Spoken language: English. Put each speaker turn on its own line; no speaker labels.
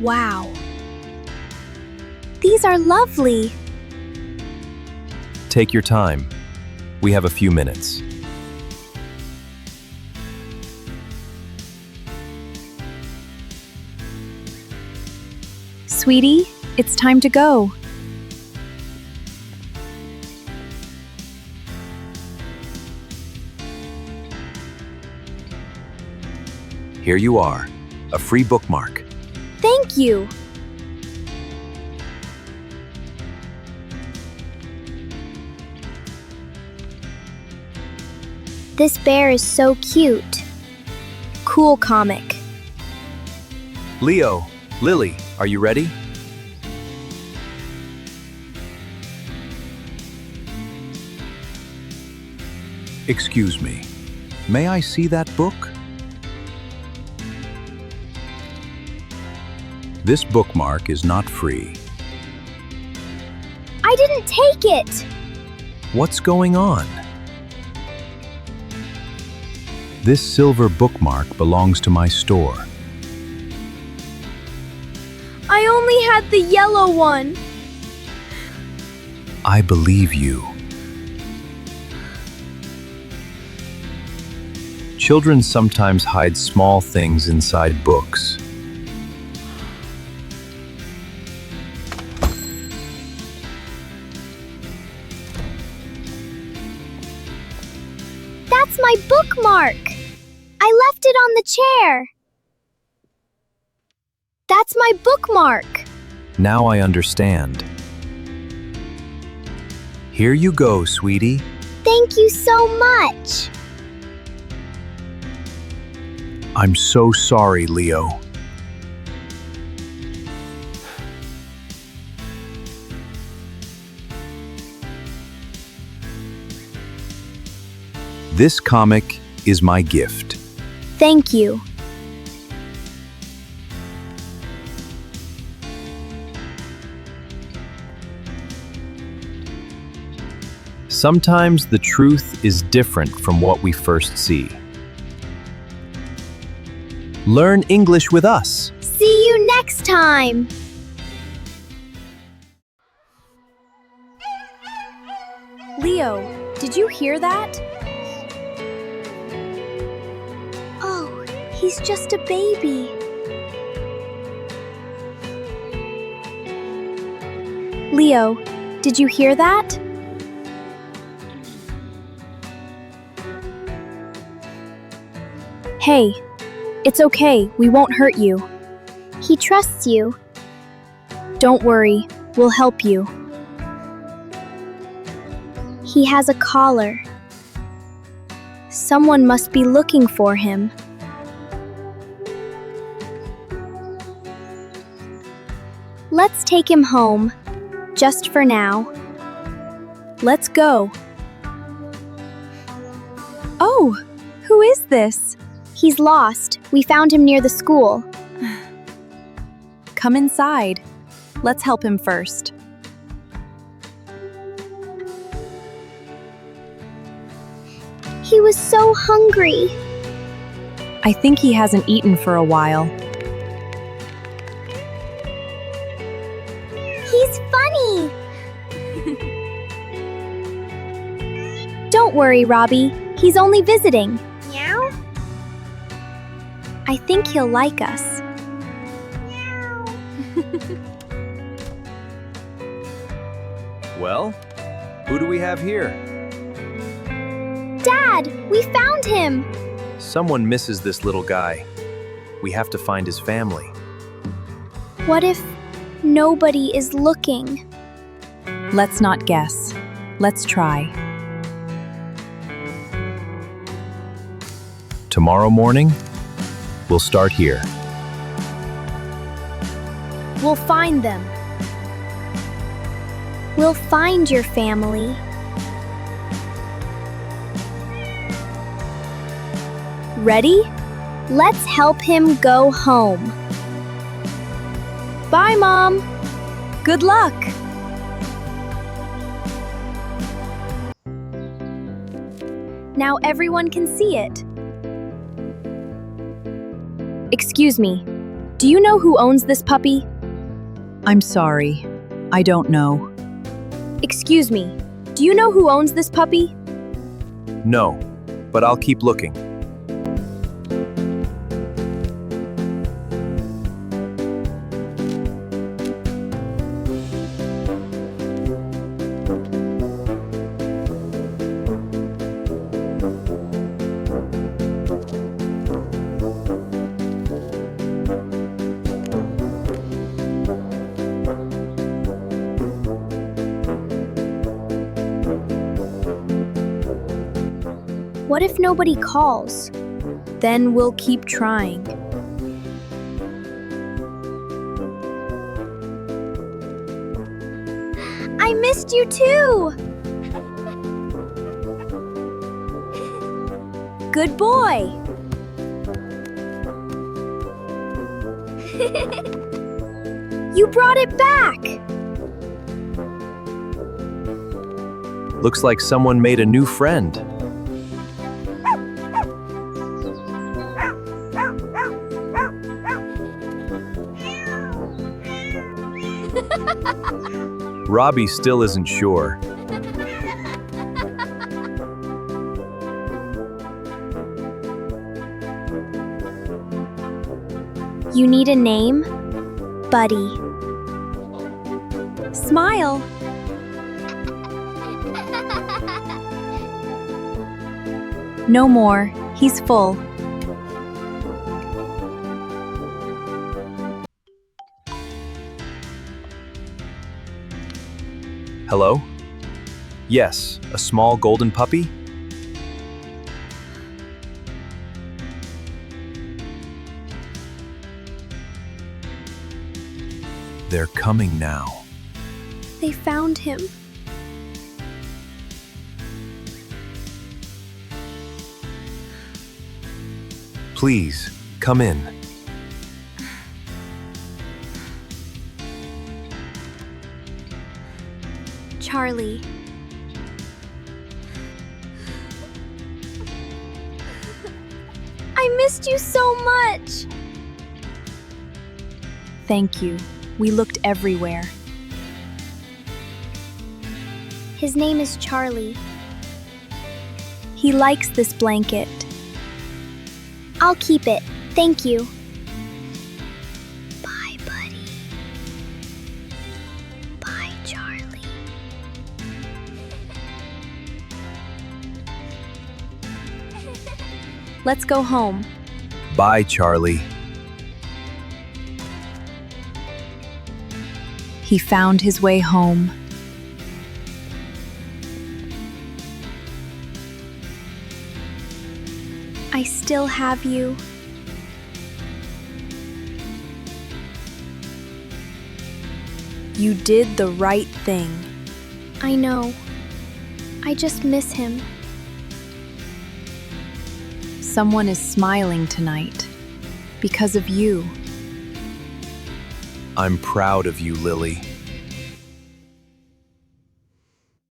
Wow. These are lovely.
Take your time. We have a few minutes.
Sweetie, it's time to go.
Here you are, a free bookmark.
Thank you. This bear is so cute. Cool comic.
Leo, Lily, are you ready? Excuse me, may I see that book? This bookmark is not free.
I didn't take it.
What's going on? This silver bookmark belongs to my store.
I only had the yellow one.
I believe you. Children sometimes hide small things inside books.
That's my bookmark. I left it on the chair. That's my bookmark.
Now I understand. Here you go, sweetie.
Thank you so much.
I'm so sorry, Leo. This comic is my gift.
Thank you.
Sometimes the truth is different from what we first see. Learn English with us.
See you next time. Leo, did you hear that? Oh, he's just a baby. Leo, did you hear that? Hey, it's okay, we won't hurt you. He trusts you. Don't worry, we'll help you. He has a collar. Someone must be looking for him. Let's take him home, just for now. Let's go. Oh, who is this? He's lost. We found him near the school. Come inside. Let's help him first. He was so hungry. I think he hasn't eaten for a while. He's funny. Don't worry, Robbie. He's only visiting. Meow. I think he'll like us. Meow.
Well, who do we have here?
Dad, we found him.
Someone misses this little guy. We have to find his family.
What if nobody is looking? Let's not guess. Let's try.
Tomorrow morning, we'll start here.
We'll find them. We'll find your family. Ready? Let's help him go home. Bye, Mom. Good luck. Now everyone can see it. Excuse me. Do you know who owns this puppy?
I'm sorry. I don't know.
Excuse me. Do you know who owns this puppy?
No, but I'll keep looking.
What if nobody calls?
Then we'll keep trying.
I missed you too! Good boy! You brought it back!
Looks like someone made a new friend. Robbie still isn't sure.
You need a name? Buddy. Smile!
No more. He's full.
Hello? Yes, a small golden puppy? They're coming now.
They found him.
Please, come in.
Charlie. I missed you so much!
Thank you. We looked everywhere.
His name is Charlie.
He likes this blanket.
I'll keep it. Thank you. Bye, buddy. Bye, Charlie.
Let's go home.
Bye, Charlie.
He found his way home.
I still have you.
You did the right thing.
I know. I just miss him.
Someone is smiling tonight because of you.
I'm proud of you, Lily.